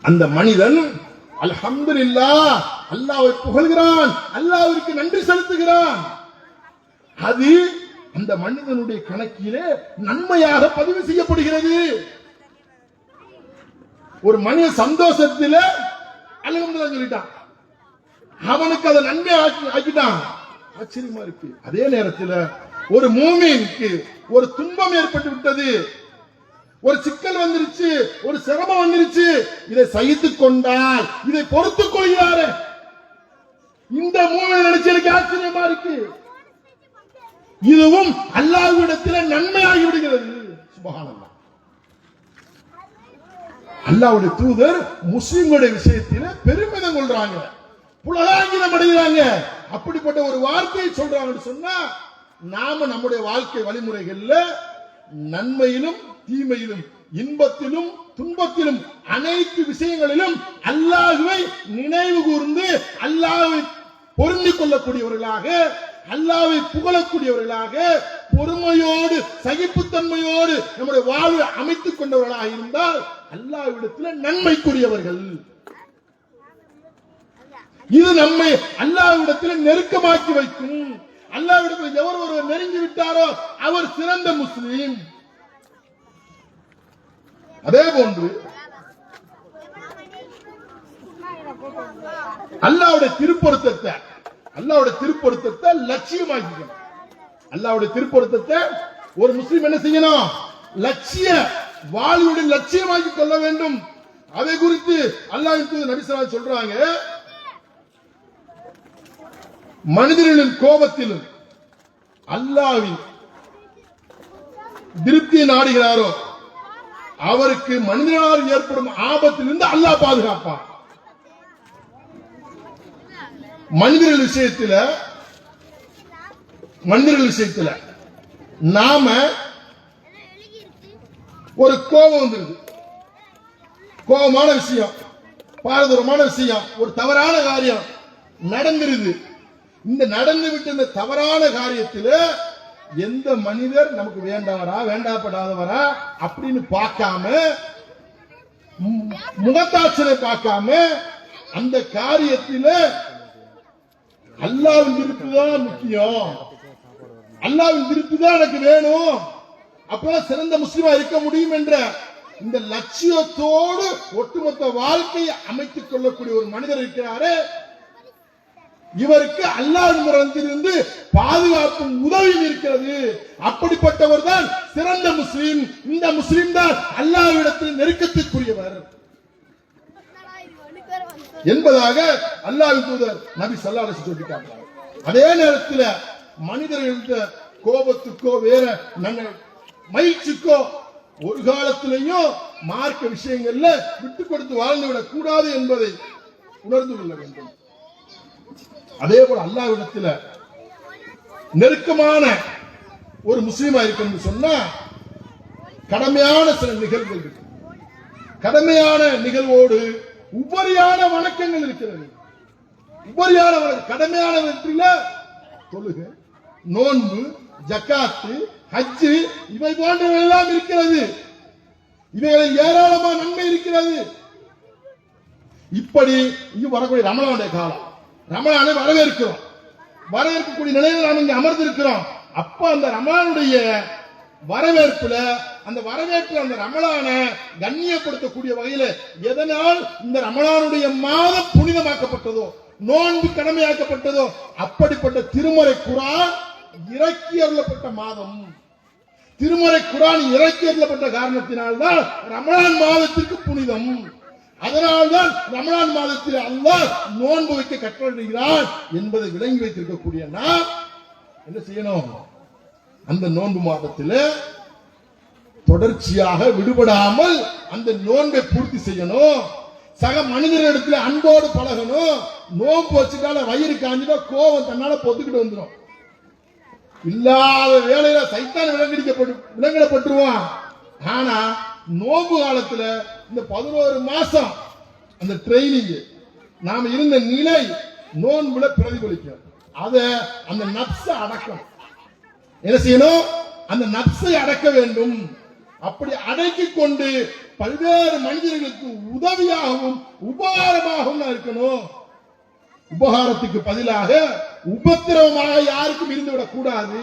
அந்த மனிதன் அல்ஹம்துலில்லாஹ் அல்லாஹ்வை புகழ்கிறான், அல்லாஹ்விற்கு நன்றி செலுத்துகிறான். அது அந்த மனிதனுடைய கணக்கிலே நன்மையாக பதிவு செய்யப்படுகிறது. ஒரு மனித சந்தோஷத்தில் அல்ஹம்துலில்லாஹ் சொல்லிட்டான், அவனுக்கு அதை நன்மை ஆக்கிட்டான். ஆச்சரியமா இருக்கு. அதே நேரத்தில் ஒரு மூமினுக்கு ஒரு துன்பம் ஏற்பட்டு விட்டது, ஒரு சிக்கல் வந்துருச்சு, ஒரு சிரமம் வந்துருச்சு, இதை சகித்துக் கொண்டால், இதை பொறுத்துக் கொள்கிறாரு. இந்த மூமினை நினைச்சு எனக்கு ஆச்சரியமா இருக்கு. இதுவும் அல்லாஹ்விடத்தில் நன்மையாகி விடுகிறது. சுப்ஹானல்லாஹ். அல்லாஹ்வுடைய தூதர் முஸ்லிம்களுடைய விஷயத்தில் பெருமிதம் கொள்றாங்க, புலகாங்கிதம் அடைகிறாங்க. அப்படிப்பட்ட ஒரு வார்த்தையை சொல்றாங்கன்னு சொன்னா, நாம நம்முடைய வாழ்க்கை வழிமுறைகள்ல நன்மையிலும் தீமையிலும் இன்பத்திலும் துன்பத்திலும் அனைத்து விஷயங்களிலும் அல்லாஹ்வை நினைவு கூர்ந்து அல்லாஹ்வை பொருந்திக் கொள்ளக்கூடியவர்களாக, அல்லாஹ்வை புகழக்கூடியவர்களாக, பொறுமையோடு சகிப்புத்தன்மையோடு நம்முடைய வாழ்வை அமைத்துக் கொண்டவர்களாக இருந்தால் அல்லாஹ்விடத்தில் நன்மைக்குரியவர்கள். இது நம்மை அல்லாஹ்விடத்தில் நெருக்கமாக்கி வைக்கும். அல்லாஹ்விடத்தில் எவர் ஒருவர் நெருங்கி விட்டாரோ அவர் சிறந்த முஸ்லிம். அதே போன்று அல்லாஹ்வுடைய திருப்பொருத்தத்தை லட்சியமாக்கிக்கணும். அல்லாஹ்வுடைய திருப்பொருத்தத்தை ஒரு முஸ்லிம் என்ன செய்யணும்? லட்சிய வாழ்வுடைய லட்சியமாக்கி கொள்ள வேண்டும். அதை குறித்து அல்லாஹ்வின் தூதர் நபி ஸல்லல்லாஹு அலைஹி வஸல்லம் சொல்றாங்க, மனிதர்களின் கோபத்திலும் அல்லாஹ்வின் திருப்தியை நாடுகிறாரோ அவருக்கு மனிதனால் ஏற்படும் ஆபத்திலிருந்து அல்லாஹ் பாதுகாப்பான். மனிதர்கள் விஷயத்துல நாம ஒரு கோபம் வந்துருது, கோபமான விஷயம், பாரதூரமான விஷயம், ஒரு தவறான காரியம் நடந்துருது. இந்த நடந்து விட்ட இந்த தவறான காரியத்தில் எந்த மனிதர் நமக்கு வேண்டவரா வேண்டாப்படாதவரா அப்படின்னு பார்க்காம, முகத்தாட்சனை பார்க்காம, அந்த காரியத்தில் அல்லாஹ்வின் திருப்தி தான் முக்கியம், அல்லாஹ்வின் திருப்தி தான் எனக்கு வேணும், அப்பதான் சிறந்த முஸ்லிமா இருக்க முடியும் என்ற இந்த லட்சியத்தோடு ஒட்டுமொத்த வாழ்க்கையை அமைத்துக் கொள்ளக்கூடிய ஒரு மனிதர் இருக்கிறாரே, இவருக்கு அல்லாஹ்வின் புறத்திலிருந்து பாதுகாப்பும் உதவியும் இருக்கிறது. அப்படிப்பட்டவர் தான் சிறந்த முஸ்லிம். இந்த முஸ்லிம் தான் அல்லாஹ்விடத்தில் நெருக்கத்திற்குரியவர் என்பதாக அல்லாஹ்வின் தூதர் நபி ஸல்லல்லாஹு அலைஹி வஸல்லம் சொல்லிட்டாங்க. அதே நேரத்தில் மனிதர்கள்ட்ட கோபத்துக்கோ வேற மகிழ்ச்சிக்கோ ஒரு காலத்திலையும் மார்க்க விஷயங்கள்ல விட்டு கொடுத்து வாழ்ந்துவிடக் கூடாது என்பதை உணர்ந்து கொள்ள வேண்டும். அதே போல அல்லாஹ்விடத்தில் நெருக்கமான ஒரு முஸ்லிமா இருக்கணும்னு சொன்னா கடமையான சில நிகழ்வுகள் இருக்கு. கடமையான நிகழ்வோடு உபரியான வணக்கங்கள் இருக்கிறது. உபரியான கடமையான வெற்றில தொழுகை, நோன்பு, ஜக்காத்து, ஹஜ்ஜு இவை போன்றவை எல்லாம் இருக்கிறது. இவைகளில் ஏராளமான நன்மை இருக்கிறது. இப்படி வரக்கூடிய ரமலானுடைய காலம், ரமலானை வரவேற்கிறோம், வரவேற்கக்கூடிய நிலையில் நாம் இங்கே அமர்ந்திருக்கிறோம். அப்ப அந்த ரமலானுடைய வரவேற்புல அந்த ரமலானை கண்ணியப்படுத்தக்கூடிய வகையில் எதனால் இந்த ரமலானுடைய மாதம் புனிதமாக்கப்பட்டதோ, நோன்பு கடமையாக்கப்பட்டதோ, அப்படிப்பட்ட திருமறை குர்ஆன் இறக்கி அருளப்பட்ட மாதம். திருமறை குர்ஆன் இறக்கி அருளப்பட்ட காரணத்தினால்தான் ரமலான் மாதத்திற்கு புனிதம். அதனால்தான் ரமலான் மாதத்தில் அல்லாஹ் நோன்பு வைக்க கட்டளையிடுகிறான் என்பதை விளங்கி வைத்திருக்கக்கூடிய நாம் என்ன செய்யணும்? அந்த நோன்பு மாதத்தில் தொடர்ச்சியாக விடுபடாமல் அந்த நோன்பை பூர்த்தி செய்யணும். சக மனிதர்களிடத்தில் அன்போடு பழகணும். நோன்பு வச்சுட்டால வயிறு காஞ்சிட்டா கோபம் தன்னால பொத்துக்கிட்டு வந்துடும். இல்லாத வேலையில சைத்தான் விலங்கிடப்பட்டுருவான். ஆனா நோன்பு காலத்துல இந்த 11 மாசம் அந்த ட்ரைனிங் நாம இருந்த நிலை நோன்புல பிரதிபலிக்கும். அத அந்த நப்சை அடக்கணும். என்ன செய்யணும்? அந்த நப்சை அடக்க வேண்டும். அப்படி அடக்கிக் கொண்டு பல்வேறு மனிதர்களுக்கு உதவியாகவும் உபகாரத்துக்கு பதிலாக உபத்திரவமாக யாருக்கும் இருந்துவிடக் கூடாது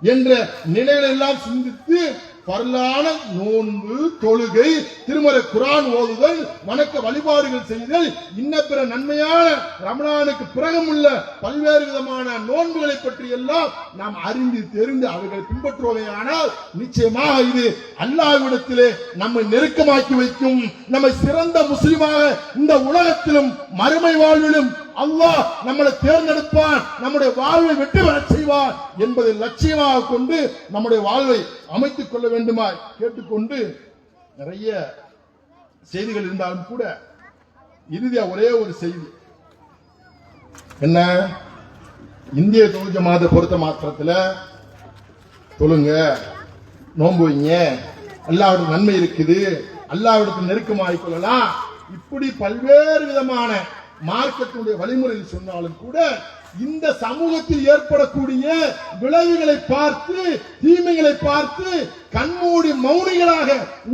என்ற நிலையில எல்லாம் சிந்தித்து பரலான நோன்பு, தொழுகை, திருமறை குர்ஆன் ஓதுதல், வணக்க வழிபாடுகள் செய்தல், இன்ன பிற நன்மையான ரமலானுக்கு பிறகும் உள்ள பல்வேறு விதமான நோன்புகளை பற்றி எல்லாம் நாம் அறிந்து தெரிந்து அவர்களை பின்பற்றுவதையானால் நிச்சயமாக இது அல்லாஹ்விடத்திலே நம்மை நெருக்கமாக்கி வைக்கும். நம்மை சிறந்த முஸ்லிமாக இந்த உலகத்திலும் மறுமை வாழ்விலும் அல்லாஹ் நம்மளை தேர்ந்தெடுப்பான், நம்முடைய வாழ்வை வெற்றி பெற செய்வார் என்பதை லட்சியமாக கொண்டு நம்முடைய வாழ்வை அமைத்துக் கொள்ள வேண்டுமாய் கேட்டுக்கொண்டு, நிறைய செய்திகள் இருந்தாலும் கூட இறுதியா ஒரே ஒரு செய்தி என்ன, இந்திய தொழுகை ஜமாத்தை பொறுத்த மாத்திரத்தில் தொழுங்க, நோன்பு வைங்க, அல்லாஹ்வுடைய நன்மை இருக்குது, அல்லாஹ்விடத்தில் நெருக்கமாகிக் கொள்ளலாம், இப்படி பல்வேறு விதமான மார்க்கத்தினுடைய வழிமுறையில் சொன்னாலும் கூட இந்த சமூகத்தில் ஏற்படக்கூடிய விளைவுகளை பார்த்து, தீமைகளை பார்த்து கண்மூடி மௌனிகளாக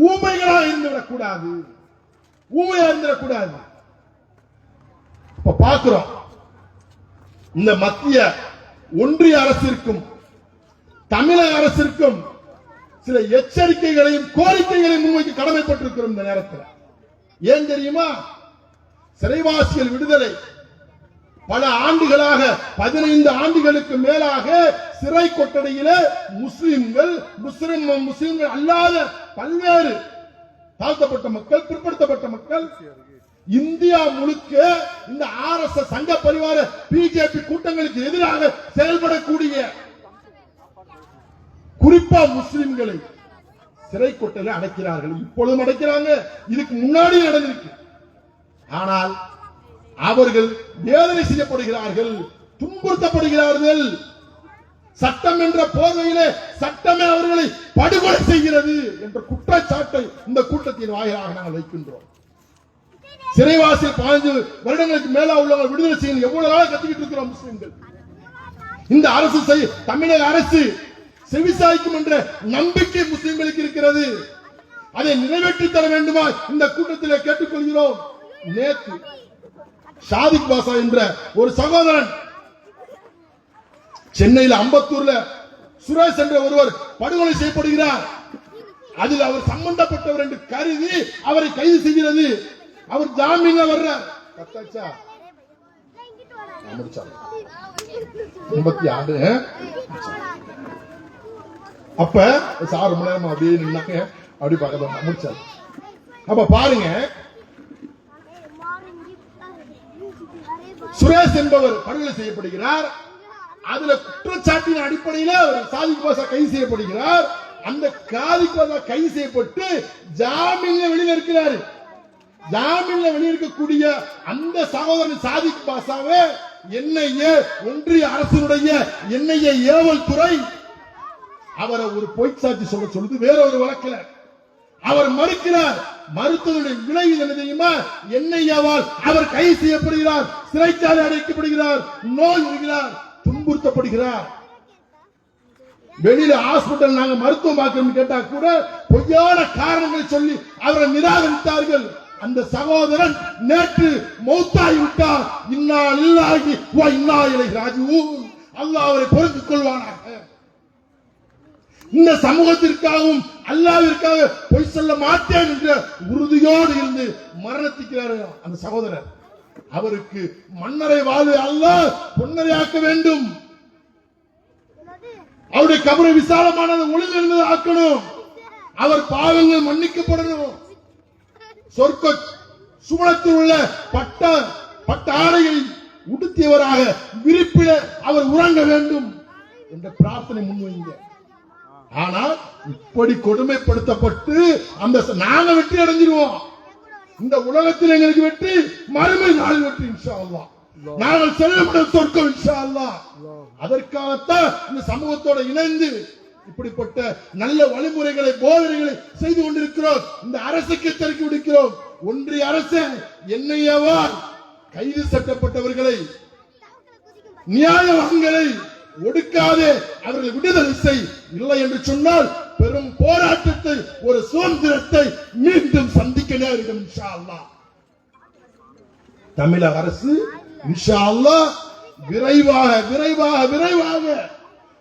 ஊமைகளாக இருந்துவிடக்கூடாது, ஊமையா இருந்துவிடக்கூடாது. இப்ப பார்க்கிறோம், இந்த மத்திய ஒன்றிய அரசிற்கும் தமிழக அரசிற்கும் சில எச்சரிக்கைகளையும் கோரிக்கைகளையும் முன்வைக்க கடமைப்பட்டிருக்கிறோம். இந்த நேரத்தில் ஏன் தெரியுமா, சிறைவாசிகள் விடுதலை பல ஆண்டுகளாக 15 ஆண்டுகளுக்கு மேலாக சிறை கொட்டடியில முஸ்லிம்கள் அல்லாத பல்வேறு தாழ்த்தப்பட்ட மக்கள், பிற்படுத்தப்பட்ட மக்கள் இந்தியா முழுக்க இந்த RSS சங்க பரிவார பிஜேபி கூட்டங்களுக்கு எதிராக செயல்படக்கூடிய குறிப்பா முஸ்லிம்களை சிறை கொட்டடியில் அடைக்கிறார்கள். இப்பொழுதும் அடைக்கிறாங்க, இதுக்கு முன்னாடி நடந்திருக்கு. ஆனால் அவர்கள் வேதனை செய்யப்படுகிறார்கள், துன்புறுத்தப்படுகிறார்கள். சட்டம் என்ற போர்வையிலே சட்டமே அவர்களை படுகொலை செய்கிறது என்ற குற்றச்சாட்டை இந்த கூட்டத்தின் வாயிலாக நாங்கள் வைக்கின்றோம். சிறைவாசி 15 வருடங்களுக்கு மேலா உள்ளவங்க விடுதலை செய்ய எவ்வளவு நாள் கத்திக்கிட்டு இருக்கிறோம் முஸ்லிம்கள். இந்த அரசு தமிழக அரசு செவிசாய்க்கும் என்ற நம்பிக்கை முஸ்லிம்களுக்கு இருக்கிறது. அதை நிறைவேற்றி தர வேண்டுமா இந்த கூட்டத்தில் கேட்டுக்கொள்கிறோம். நேற்று ஷாதிக் பாஷா என்ற ஒரு சகோதரன் சென்னையில் அம்பத்தூர்ல சுரேஷ் என்ற ஒருவர் படுகொலை செய்யப்படுகிறார். அதில் அவர் சம்பந்தப்பட்டவர் என்று கருதி அவரை கைது செய்கிறது. அவர் ஜாமீன்ல வர்றார். அப்ப சார் மணி நேரம் அப்படியே நின்னாங்க, அப்படி பக்கத்துல முடிச்சார். அப்ப பாருங்க, சுரேஷ் என்பவர் படுகொலை செய்யப்படுகிறார். அதுல குற்றச்சாட்டின் அடிப்படையில் சாதிக் பாஷா கைது செய்யப்படுகிறார். அந்த சாதிக் பாஷா கைது செய்யப்பட்டு ஜாமீன்ல வெளியில் இருக்கிறார். ஜாமீன்ல வெளியிருக்கக்கூடிய அந்த சகோதரன் சாதிக் பாஷாவே NIA ஒன்றிய அரசினுடைய NIA ஏவல் துறை அவரை ஒரு பொய்ச்சாட்சி சொல்ல சொல்லுது. வேற ஒரு வழக்கில் அவர் மறுக்கிறார். மறுத்ததுடைய விளைவு என்ன தெரியுமா, NIAவால் அவர் கைது செய்யப்படுகிறார், சிறைச்சாலை அடைக்கப்படுகிறார், நோய் வருகிறார், துன்புறுத்தப்படுகிறார். வெளியில ஹாஸ்பிட்டல் நாங்க மருத்துவம் பார்க்கணும் கேட்டா கூட பொய்யான காரணங்களை சொல்லி அவரை நிராகரித்தார்கள். அந்த சகோதரன் நேற்று மௌத்தாகி விட்டார். இன்னா லில்லாஹி வ இன்னா இலைஹி ராஜிஊன். அல்லாஹ் அவரை பொறுத்துக் கொள்வானாக. இந்த சமூகத்திற்காகவும் அல்லாஹ்விற்காக பொய் சொல்ல மாட்டேன் என்ற உறுதியோடு இருந்து மரணத்திக்கிறார் அந்த சகோதரர். அவருக்கு மன்னரை வாழ்வு அல்லாஹ் பொன்னரையாக்க வேண்டும். அவருடைய கபரை விசாலமானது ஒளிந்திருந்தது ஆக்கணும். அவர் பாவங்கள் மன்னிக்கப்படணும். சொர்க்க சுவனத்தில் உள்ள பட்ட ஆடையை உடுத்தியவராக விரிப்பில அவர் உறங்க வேண்டும் என்ற பிரார்த்தனை முன்வைங்க. ஆனால் இப்படி கொடுமைப்படுத்தப்பட்டு அந்த நாங்க வெற்றி அடைஞ்சிருவோம். இந்த உலகத்தில் எங்களுக்கு வெற்றி, மறுமை நாள் வெற்றி இன்ஷா அல்லாஹ். நாங்கள் செல்லப்படும் சொர்க்கம் இன்ஷா அல்லாஹ். அதற்காகத்தான் இந்த சமூகத்தோட இணைந்து இப்படிப்பட்ட நல்ல வழிமுறைகளை, போதனைகளை செய்து கொண்டிருக்கிறோம். இந்த அரசுக்கு எச்சரிக்கை விடுக்கிறோம். ஒன்றிய அரசு NIAவால் கைது செய்யப்பட்டவர்களை, நியாயவான்களை ஒடுக்காதே, அவர்களை விடுதலை செய். இல்லை என்று சொன்னால் பெரும் போராட்டத்தை, ஒரு சுதந்திரத்தை மீண்டும் சந்திக்க நேரிடும் இன்ஷா அல்லாஹ். தமிழக அரசு இன்ஷா அல்லாஹ் விரைவாக விரைவாக விரைவாக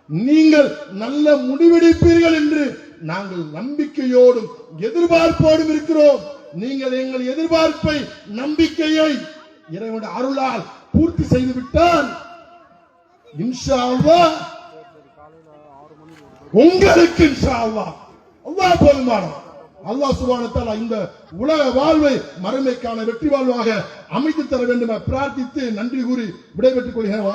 நீங்கள் நல்ல முடிவெடுப்பீர்கள் என்று நாங்கள் நம்பிக்கையோடும் எதிர்பார்ப்போடும் இருக்கிறோம். நீங்கள் எங்கள் எதிர்பார்ப்பை நம்பிக்கையை இறைவனுடைய அருளால் பூர்த்தி செய்து விட்டால் இன்ஷா அல்லாஹ் உங்களுக்கு இன்ஷா அல்லாஹ் அல்லாஹ் போதுமானவன். அல்லாஹ் சுப்ஹானஹு வ தஆலா இந்த உலக வாழ்வை மறுமைக்கான வெற்றி வாழ்வாக அமைத்து தர வேண்டும் பிரார்த்தித்து நன்றி கூறி விடைபெற்றுக் கொள்கிறேன்.